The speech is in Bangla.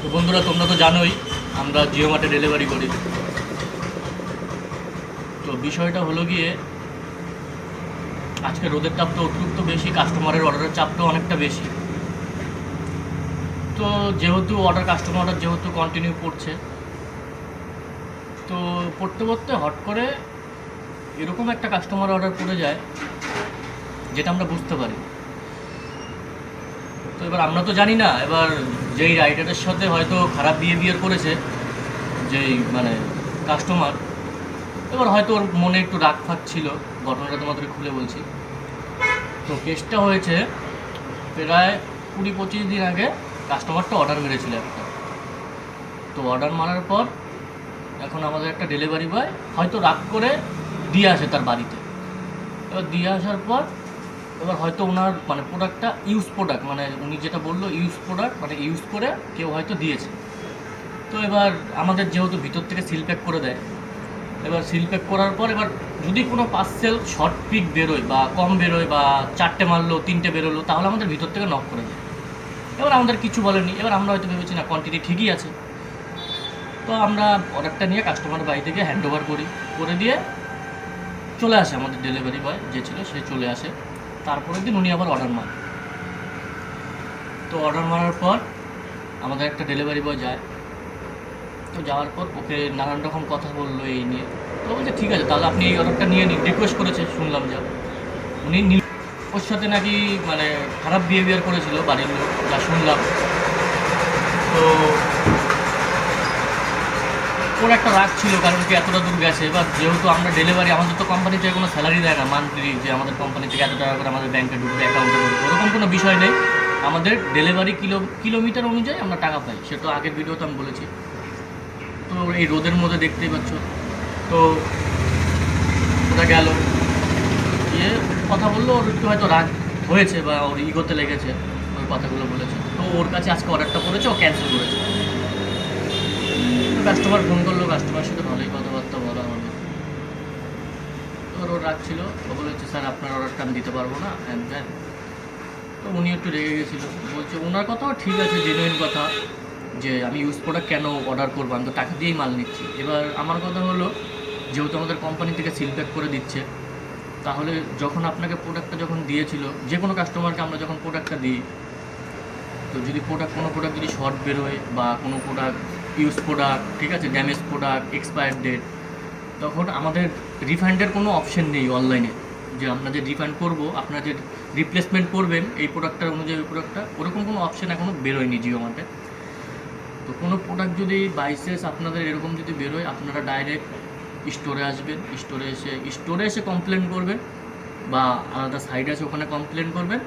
তো বন্ধুরা, তোমরা তো জানোই আমরা জিও মার্টে ডেলিভারি করি। তো বিষয়টা হলো গিয়ে, আজকে রোদের তাপ তো অতিরিক্ত বেশি, কাস্টমারের অর্ডারের চাপটাও অনেকটা বেশি। তো যেহেতু কাস্টমার অর্ডার যেহেতু কন্টিনিউ করছে, তো পড়তে পড়তে হট করে এরকম একটা কাস্টমার অর্ডার পড়ে যায় যেটা আমরা বুঝতে পারি। তো এবার আমরা তো জানি না, এবার যেই রাইডারের সাথে হয়তো খারাপ বিহেভিয়ার করেছে যেই কাস্টমার, এবার হয়তো ওর মনে একটু রাগ ফাগ ছিল। ঘটনাটা তোমাদের খুলে বলছি। তো কেসটা হয়েছে প্রায় 20-25 দিন আগে। কাস্টমারটা অর্ডার মেরেছিল একটা। তো অর্ডার মারার পর এখন আমাদের একটা ডেলিভারি বয় হয়তো রাগ করে দিয়ে আসে তার বাড়িতে। এবার দিয়ে আসার পর এবার হয়তো ওনার প্রোডাক্টটা ইউজ প্রোডাক্ট, উনি যেটা বললো ইউজ প্রোডাক্ট, ইউজ করে কেউ হয়তো দিয়েছে। তো এবার আমাদের যেহেতু ভিতর থেকে সিল প্যাক করে দেয়, এবার সিল প্যাক করার পর এবার যদি কোনো পার্সেল শর্ট পিক বেরোয় বা কম বেরোয় বা 4টে মারলো 3টে বেরোলো, তাহলে আমাদের ভিতর থেকে নক করে দেয়। এবার আমাদের কিছু বলেনি। এবার আমরা হয়তো ভেবেছি না কোয়ান্টিটি ঠিকই আছে। তো আমরা অর্ডারটা নিয়ে কাস্টমার বাড়ি থেকে হ্যান্ড ওভার করে দিয়ে চলে আসে। আমাদের ডেলিভারি বয় যে ছিল সে চলে আসে। তারপরের দিন উনি আবার অর্ডার মারে। তো অর্ডার মারার পর আমাদের একটা ডেলিভারি বয় যায়। তো যাওয়ার পর ওকে নানান রকম কথা বললো এই নিয়ে। তো বলছে ঠিক আছে, তাহলে আপনি এই অর্ডারটা নিয়ে নিন। রিকোয়েস্ট করেছে, শুনলাম যা উনি ওর সাথে নাকি খারাপ বিহেভিয়ার করেছিল বাড়ির লোক, যা শুনলাম। তো ওর একটা রাগ ছিল, কারণ কি এতটা দূর গেছে। এবার যেহেতু আমরা ডেলিভারি, আমাদের তো কোম্পানি থেকে কোনো স্যালারি দেয় না মান্থলি, যে আমাদের কোম্পানি থেকে এত টাকা করে আমাদের ব্যাংকে ঢুকবে, অ্যাকাউন্টে ঢুকবে, ওরকম কোনো বিষয় নেই। আমাদের ডেলিভারি কিলোমিটার অনুযায়ী আমরা টাকা পাই। সেটা আগের ভিডিওতে আমি বলেছি। তো এই রোদের মধ্যে দেখতেই পাচ্ছ। তো ওটা গেল গিয়ে কথা বললো, ওর একটু হয়তো রাগ হয়েছে বা ওর ইগোতে লেগেছে, ওই কথাগুলো বলেছে। তো ওর কাছে আজকে অর্ডারটা করেছে, ও ক্যান্সেল করেছে। কাস্টমার ফোন করলো, কাস্টমার সাথে ভালোই কথাবার্তা বলা হলো। ওর রাগ ছিল। ও বলেছে স্যার আপনার অর্ডারটা আমি দিতে পারবো না, হ্যান ত্যান। তো উনি একটু রেগে গেছিলো। বলছে ওনার কথাও ঠিক আছে, জেনুইন কথা, যে আমি ইউজ প্রোডাক্ট কেন অর্ডার করবো, আমি তো টাকা দিয়েই মাল নিচ্ছি। এবার আমার কথা হলো, যেহেতু আমাদের কোম্পানি থেকে সিল প্যাক করে দিচ্ছে, তাহলে যখন আপনাকে প্রোডাক্টটা যখন দিয়েছিল, যে কোনো কাস্টমারকে আমরা যখন প্রোডাক্টটা দিই, তো যদি কোনো প্রোডাক্ট যদি শর্ট বেরোয় বা কোনো প্রোডাক্ট ইউজ প্রোডাক্ট, ঠিক আছে, ড্যামেজ প্রোডাক্ট, এক্সপায়ার ডেট, তখন আমাদের রিফান্ডের কোনো অপশন নেই অনলাইনে, যে আমরা যে রিফান্ড করবো, আপনারা যে রিপ্লেসমেন্ট করবেন এই প্রোডাক্টটার অনুযায়ী ওই প্রোডাক্টটা, ওরকম কোনো অপশন এখনও বেরোয়নি জিও মার্টে। তো কোনো প্রোডাক্ট যদি বাইসেস আপনাদের এরকম যদি বেরোয়, আপনারা ডাইরেক্ট স্টোরে আসবেন, স্টোরে এসে কমপ্লেন করবেন, বা আলাদা সাইট আছে ওখানে কমপ্লেন করবেন।